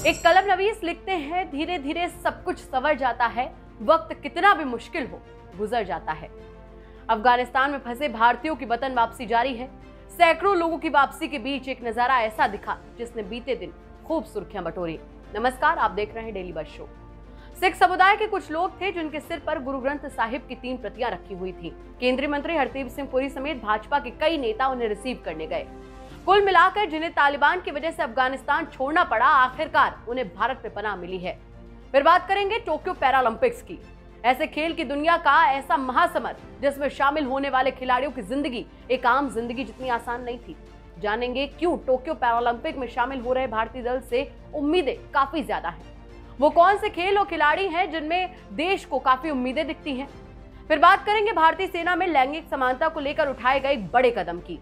एक कलम नवीस लिखते हैं, धीरे धीरे सब कुछ संवर जाता है, वक्त कितना भी मुश्किल हो गुजर जाता है। अफगानिस्तान में फंसे भारतीयों की वतन वापसी जारी है। सैकड़ों लोगों की वापसी के बीच एक नजारा ऐसा दिखा जिसने बीते दिन खूब सुर्खियां बटोरी। नमस्कार, आप देख रहे हैं डेली बज शो। सिख समुदाय के कुछ लोग थे जिनके सिर पर गुरु ग्रंथ साहिब की 3 प्रतियां रखी हुई थी। केंद्रीय मंत्री हरदीप सिंह पुरी समेत भाजपा के कई नेता उन्हें रिसीव करने गए। कुल मिलाकर जिन्हें तालिबान की वजह से अफगानिस्तान छोड़ना पड़ा, आखिरकार उन्हें भारत में पनाह मिली है। फिर बात करेंगे टोक्यो पैरालंपिक्स की। ऐसे खेल की दुनिया का ऐसा महासमर जिसमें शामिल होने वाले खिलाड़ियों की जिंदगी एक आम जिंदगी जितनी आसान नहीं थी। जानेंगे क्यों टोक्यो पैरालंपिक में शामिल हो रहे भारतीय दल से उम्मीदें काफी ज्यादा हैं। वो कौन से खेल और खिलाड़ी हैं जिनमें देश को काफी उम्मीदें दिखती हैं। फिर बात करेंगे भारतीय सेना में लैंगिक समानता को लेकर उठाए गए एक बड़े कदम की।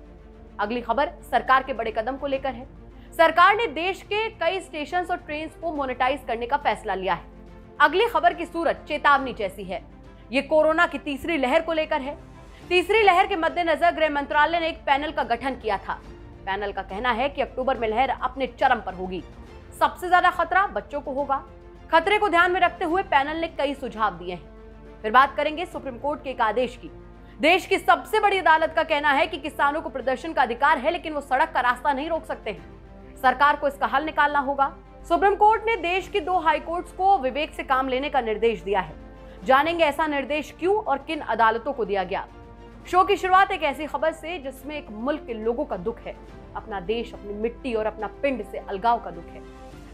अगली खबर सरकार के बड़े कदम को लेकर है। सरकार ने देश के कई स्टेशन और ट्रेन को मोनेटाइज करने का फैसला लिया है। अगली खबर की सूरत चेतावनी जैसी है। ये कोरोना की तीसरी लहर को लेकर है। तीसरी लहर के मद्देनजर गृह मंत्रालय ने एक पैनल का गठन किया था। पैनल का कहना है कि अक्टूबर में लहर अपने चरम पर होगी। सबसे ज्यादा खतरा बच्चों को होगा। खतरे को ध्यान में रखते हुए पैनल ने कई सुझाव दिए हैं। फिर बात करेंगे सुप्रीम कोर्ट के एक आदेश की। देश की सबसे बड़ी अदालत का कहना है कि किसानों को प्रदर्शन का अधिकार है, लेकिन वो सड़क का रास्ता नहीं रोक सकते हैं। सरकार को इसका हल निकालना होगा। सुप्रीम कोर्ट ने देश की 2 हाई कोर्ट्स को विवेक से काम लेने का निर्देश दिया है। जानेंगे ऐसा निर्देश क्यों और किन अदालतों को दिया गया। शो की शुरुआत एक ऐसी खबर से जिसमें एक मुल्क के लोगों का दुख है। अपना देश, अपनी मिट्टी और अपना पिंड से अलगाव का दुख है।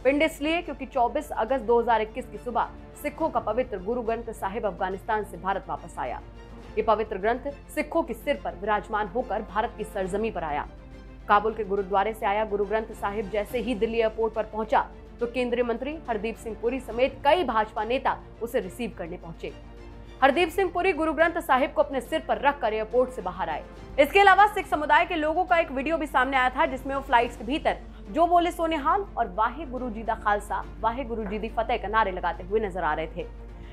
पिंड इसलिए क्योंकि 24 अगस्त 2021 की सुबह सिखों का पवित्र गुरु ग्रंथ साहिब अफगानिस्तान से भारत वापस आया। ये पवित्र ग्रंथ सिखों के सिर पर विराजमान होकर भारत की सरजमी पर आया। काबुल के गुरुद्वारे से आया गुरु ग्रंथ साहिब जैसे ही दिल्ली एयरपोर्ट पर पहुंचा तो केंद्रीय मंत्री हरदीप सिंह पुरी समेत कई भाजपा नेता उसे रिसीव करने पहुंचे। हरदीप सिंह पुरी गुरु ग्रंथ साहिब को अपने सिर पर रखकर एयरपोर्ट से बाहर आए। इसके अलावा सिख समुदाय के लोगों का एक वीडियो भी सामने आया था जिसमें वो फ्लाइट्स के भीतर जो बोले सोनिहाल और वाहे गुरु जी दा खालसा वाहे गुरु जी दी फतेह का नारे लगाते हुए नजर आ रहे थे।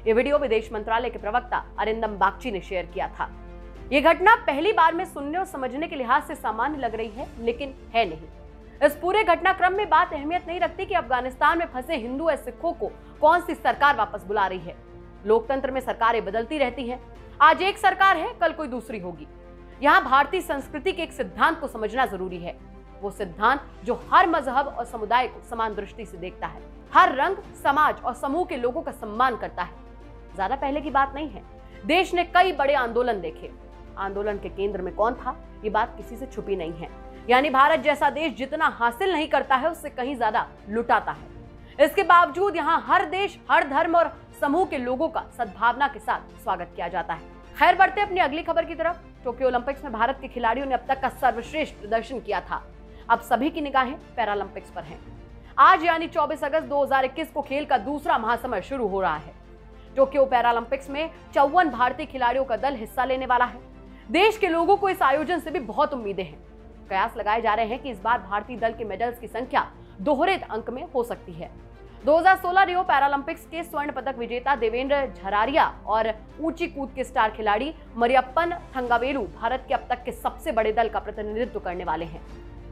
ये वीडियो विदेश मंत्रालय के प्रवक्ता अरिंदम बागची ने शेयर किया था। ये घटना पहली बार में सुनने और समझने के लिहाज से सामान्य लग रही है, लेकिन है नहीं। इस पूरे घटनाक्रम में बात अहमियत नहीं रखती कि अफगानिस्तान में फंसे हिंदू और सिखों को कौन सी सरकार वापस बुला रही है। लोकतंत्र में सरकारें बदलती रहती हैं। आज एक सरकार है, कल कोई दूसरी होगी। यहाँ भारतीय संस्कृति के एक सिद्धांत को समझना जरूरी है। वो सिद्धांत जो हर मजहब और समुदाय को समान दृष्टि से देखता है, हर रंग, समाज और समूह के लोगों का सम्मान करता है। ज्यादा पहले की बात नहीं है। देश ने कई बड़े आंदोलन देखे। आंदोलन के केंद्र में कौन था, ये बात किसी से छुपी नहीं है। यानी भारत जैसा देश जितना हासिल नहीं करता है उससे कहीं ज्यादा लुटाता है। इसके बावजूद यहाँ हर देश, हर धर्म और समूह के लोगों का सद्भावना के साथ स्वागत किया जाता है। खैर, बढ़ते अपनी अगली खबर की तरफ। टोक्यो ओलंपिक्स में भारत के खिलाड़ियों ने अब तक का सर्वश्रेष्ठ प्रदर्शन किया था। अब सभी की निगाहें पैरालंपिक्स पर हैं। आज यानी 24 अगस्त 2021 को खेल का दूसरा महासमर शुरू हो रहा है। टोक्यो पैरालंपिक्स में 54 भारतीय खिलाड़ियों का दल हिस्सा लेने वाला है। देश के लोगों को इस आयोजन से भी बहुत उम्मीदें हैं। कयास लगाए जा रहे हैं कि इस बार भारतीय दल के मेडल्स की संख्या दोहरे अंक में हो सकती है। 2016 रियो पैरालंपिक्स के स्वर्ण पदक विजेता देवेंद्र झरारिया और ऊंची कूद के स्टार खिलाड़ी मरियप्पन थंगावेलु भारत के अब तक के सबसे बड़े दल का प्रतिनिधित्व करने वाले हैं।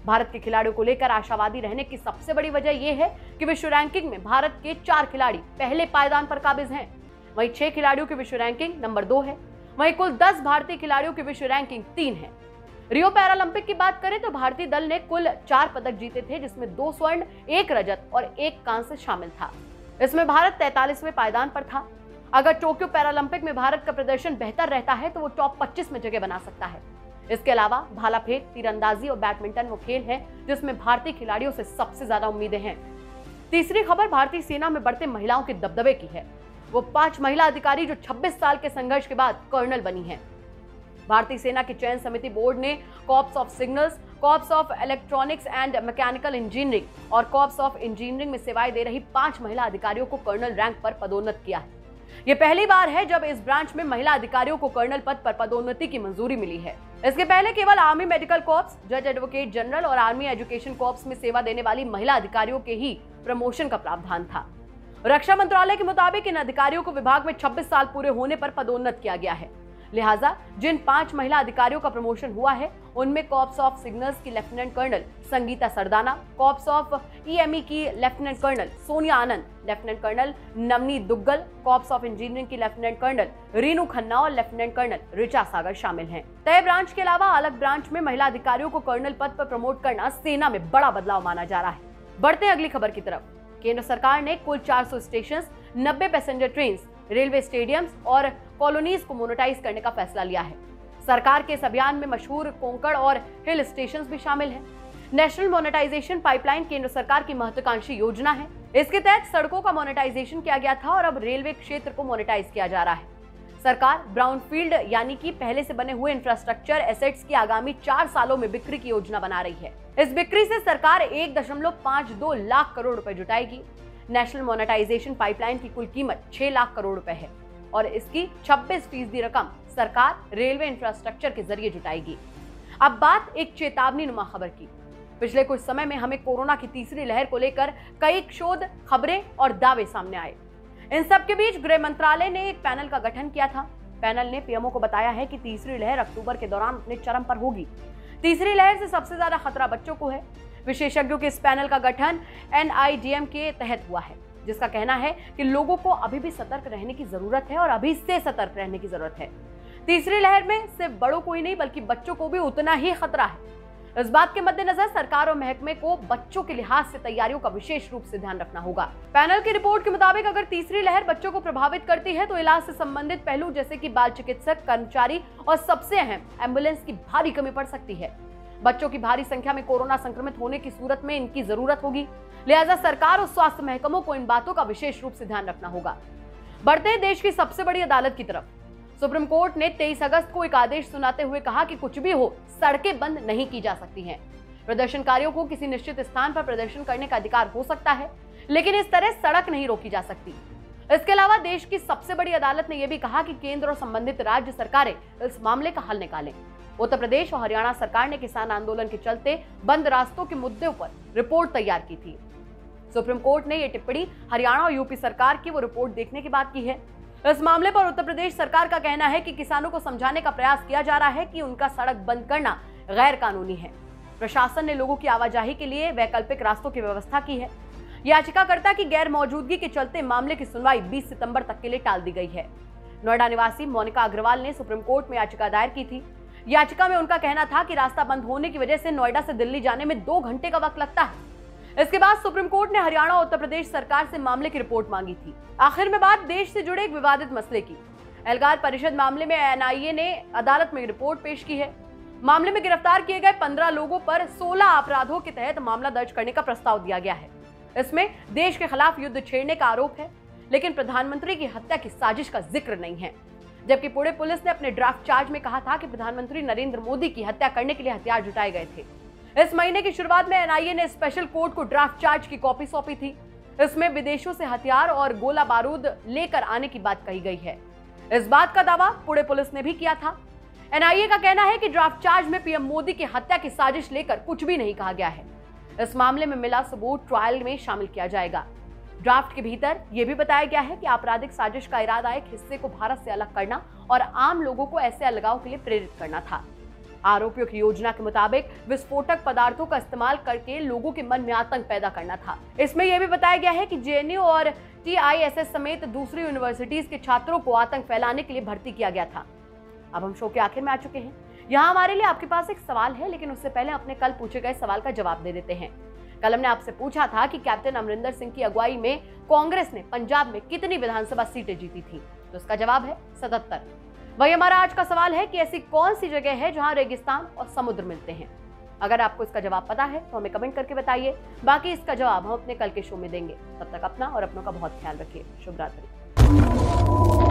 भारत के खिलाड़ियों को लेकर आशावादी रहने की सबसे बड़ी वजह यह है कि विश्व रैंकिंग में भारत के 4 खिलाड़ी पहले पायदान पर काबिज हैं। वहीं 6 खिलाड़ियों की विश्व रैंकिंग नंबर 2 है। वहीं कुल 10 भारतीय खिलाड़ियों की विश्व रैंकिंग 3 है। रियो पैरालंपिक की बात करें तो भारतीय दल ने कुल 4 पदक जीते थे, जिसमें 2 स्वर्ण, 1 रजत और 1 कांस्य शामिल था। इसमें भारत 43वें पायदान पर था। अगर टोक्यो पैरालंपिक में भारत का प्रदर्शन बेहतर रहता है तो वो टॉप 25 में जगह बना सकता है। इसके अलावा भाला फेंक, तीरंदाजी और बैडमिंटन वो खेल हैं जिसमें भारतीय खिलाड़ियों से सबसे ज्यादा उम्मीदें हैं। तीसरी खबर भारतीय सेना में बढ़ते महिलाओं के दबदबे की है। वो 5 महिला अधिकारी जो 26 साल के संघर्ष के बाद कर्नल बनी हैं। भारतीय सेना की चयन समिति बोर्ड ने corps of signals, corps of electronics and mechanical engineering और कॉर्प्स ऑफ इंजीनियरिंग में सेवाएं दे रही 5 महिला अधिकारियों को कर्नल रैंक पर पदोन्नत किया है। ये पहली बार है जब इस ब्रांच में महिला अधिकारियों को कर्नल पद पर पदोन्नति की मंजूरी मिली है। इसके पहले केवल आर्मी मेडिकल कॉर्प्स, जज एडवोकेट जनरल और आर्मी एजुकेशन कॉर्प्स में सेवा देने वाली महिला अधिकारियों के ही प्रमोशन का प्रावधान था। रक्षा मंत्रालय के मुताबिक इन अधिकारियों को विभाग में 26 साल पूरे होने पर पदोन्नत किया गया है। लिहाजा जिन 5 महिला अधिकारियों का प्रमोशन हुआ है उनमें कॉर्प्स ऑफ सिग्नल्स की lieutenant colonel Sangeeta Sardana, corps of EME की lieutenant colonel Sonia Anand, lieutenant colonel Navneet Duggal, corps of engineering की लेफ्टिनेंट कर्नल रीनू खन्ना और लेफ्टिनेंट कर्नल ऋचा सागर शामिल हैं। तय ब्रांच के अलावा अलग ब्रांच में महिला अधिकारियों को कर्नल पद पर प्रमोट करना सेना में बड़ा बदलाव माना जा रहा है। बढ़ते हैं अगली खबर की तरफ। केंद्र सरकार ने कुल 400 station, 90 passenger train, railway stadiums और कॉलोनीज को मोनेटाइज करने का फैसला लिया है। सरकार के इस अभियान में मशहूर कोंकण और हिल स्टेशन भी शामिल हैं। नेशनल मोनेटाइजेशन पाइपलाइन केंद्र सरकार की महत्वाकांक्षी योजना है। इसके तहत सड़कों का मोनेटाइजेशन किया गया था और अब रेलवे क्षेत्र को मोनेटाइज किया जा रहा है। सरकार ब्राउनफील्ड यानी कि पहले से बने हुए इंफ्रास्ट्रक्चर एसेट्स की आगामी 4 सालों में बिक्री की योजना बना रही है। इस बिक्री से सरकार 1.52 लाख करोड़ रुपए जुटाएगी। नेशनल मोनेटाइजेशन पाइपलाइन की कुल कीमत 6 लाख करोड़ रुपए है और इसकी 26% रकम सरकार रेलवे इंफ्रास्ट्रक्चर के जरिए जुटाएगी। अब बात एक चेतावनी नुमा खबर की। पिछले कुछ समय में हमें कोरोना की तीसरी लहर को लेकर कई शोध, खबरें और दावे सामने आए। इन सब के बीच गृह मंत्रालय ने एक पैनल का गठन किया था। पैनल ने पीएमओ को बताया है कि तीसरी लहर अक्टूबर के दौरान अपने चरम पर होगी। तीसरी लहर से सबसे ज्यादा खतरा बच्चों को है। विशेषज्ञों के इस पैनल का गठन NIDM के तहत हुआ है, जिसका कहना है कि लोगों को अभी भी सतर्क रहने की जरूरत है और अभी से सतर्क रहने की जरूरत है। तीसरी लहर में सिर्फ बड़ों को ही नहीं बल्कि बच्चों को भी उतना ही खतरा है। इस बात के मद्देनजर सरकार और महकमे को बच्चों के लिहाज से तैयारियों का विशेष रूप से ध्यान रखना होगा। पैनल की रिपोर्ट के मुताबिक अगर तीसरी लहर बच्चों को प्रभावित करती है तो इलाज से संबंधित पहलू जैसे कि बाल चिकित्सक, कर्मचारी और सबसे अहम एम्बुलेंस की भारी कमी पड़ सकती है। बच्चों की भारी संख्या में कोरोना संक्रमित होने की सूरत में इनकी जरूरत होगी। लिहाजा सरकार और स्वास्थ्य महकमों को इन बातों का विशेष रूप से ध्यान रखना होगा। बढ़ते हैं देश की सबसे बड़ी अदालत की तरफ। सुप्रीम कोर्ट ने 23 अगस्त को एक आदेश सुनाते हुए कहा कि कुछ भी हो, सड़कें बंद नहीं की जा सकती हैं। प्रदर्शनकारियों को किसी निश्चित स्थान पर प्रदर्शन करने का अधिकार हो सकता है, लेकिन इस तरह सड़क नहीं रोकी जा सकती। इसके अलावा देश की सबसे बड़ी अदालत ने यह भी कहा कि केंद्र और संबंधित राज्य सरकारें इस मामले का हल निकालें। उत्तर प्रदेश और हरियाणा सरकार ने किसान आंदोलन के चलते बंद रास्तों के मुद्दे पर रिपोर्ट तैयार की थी। सुप्रीम कोर्ट ने यह टिप्पणी हरियाणा और यूपी सरकार की वो रिपोर्ट देखने के बाद की है। इस मामले पर उत्तर प्रदेश सरकार का कहना है कि किसानों को समझाने का प्रयास किया जा रहा है कि उनका सड़क बंद करना गैर कानूनी है। प्रशासन ने लोगों की आवाजाही के लिए वैकल्पिक रास्तों की व्यवस्था की है। याचिकाकर्ता की गैर मौजूदगी के चलते मामले की सुनवाई 20 सितंबर तक के लिए टाल दी गई है। नोएडा निवासी मोनिका अग्रवाल ने सुप्रीम कोर्ट में याचिका दायर की थी। याचिका में उनका कहना था कि रास्ता बंद होने की वजह से नोएडा से दिल्ली जाने में 2 घंटे का वक्त लगता है। इसके बाद सुप्रीम कोर्ट ने हरियाणा और उत्तर प्रदेश सरकार से मामले की रिपोर्ट मांगी थी। आखिर में बात देश से जुड़े एक विवादित मसले की। एल्गार परिषद मामले में NIA ने अदालत में रिपोर्ट पेश की है। मामले में गिरफ्तार किए गए 15 लोगों पर 16 अपराधों के तहत मामला दर्ज करने का प्रस्ताव दिया गया है। इसमें देश के खिलाफ युद्ध छेड़ने का आरोप है, लेकिन प्रधानमंत्री की हत्या की साजिश का जिक्र नहीं है। जबकि पुणे पुलिस ने अपने ड्राफ्ट चार्ज में कहा था कि प्रधानमंत्री नरेंद्र मोदी की हत्या करने के लिए हथियार जुटाए गए थे। इस महीने की शुरुआत में NIA ने स्पेशल कोर्ट को ड्राफ्ट चार्ज की कॉपी सौंपी थी। इसमें विदेशों से हथियार और गोला बारूद लेकर आने की बात कही गई है। इस बात का दावा पुणे पुलिस ने भी किया था। NIA का कहना है कि ड्राफ्ट चार्ज में PM मोदी की हत्या की साजिश लेकर कुछ भी नहीं कहा गया है। इस मामले में मिला सबूत ट्रायल में शामिल किया जाएगा। ड्राफ्ट के भीतर यह भी बताया गया है कि आपराधिक साजिश का इरादा एक हिस्से को भारत से अलग करना और आम लोगों को ऐसे अलगाव के लिए प्रेरित करना था। आरोपियों की योजना के मुताबिक विस्फोटक पदार्थों का इस्तेमाल करके लोगों के मन में आतंक पैदा करना था। इसमें यह भी बताया गया है कि JNU और TISS समेत दूसरी यूनिवर्सिटीज के छात्रों को आतंक फैलाने के लिए भर्ती किया गया था। अब हम शो के आखिर में आ चुके हैं। यहाँ हमारे लिए आपके पास एक सवाल है, लेकिन उससे पहले अपने कल पूछे गए सवाल का जवाब दे देते हैं। कल हमने आपसे पूछा था कि कैप्टन अमरिंदर सिंह की अगुवाई में कांग्रेस ने पंजाब में कितनी विधानसभा सीटें जीती थी, तो इसका जवाब है 77। वही हमारा आज का सवाल है कि ऐसी कौन सी जगह है जहां रेगिस्तान और समुद्र मिलते हैं। अगर आपको इसका जवाब पता है तो हमें कमेंट करके बताइए। बाकी इसका जवाब हम अपने कल के शो में देंगे। तब तक अपना और अपनों का बहुत ख्याल रखिए। शुभ रात्रि।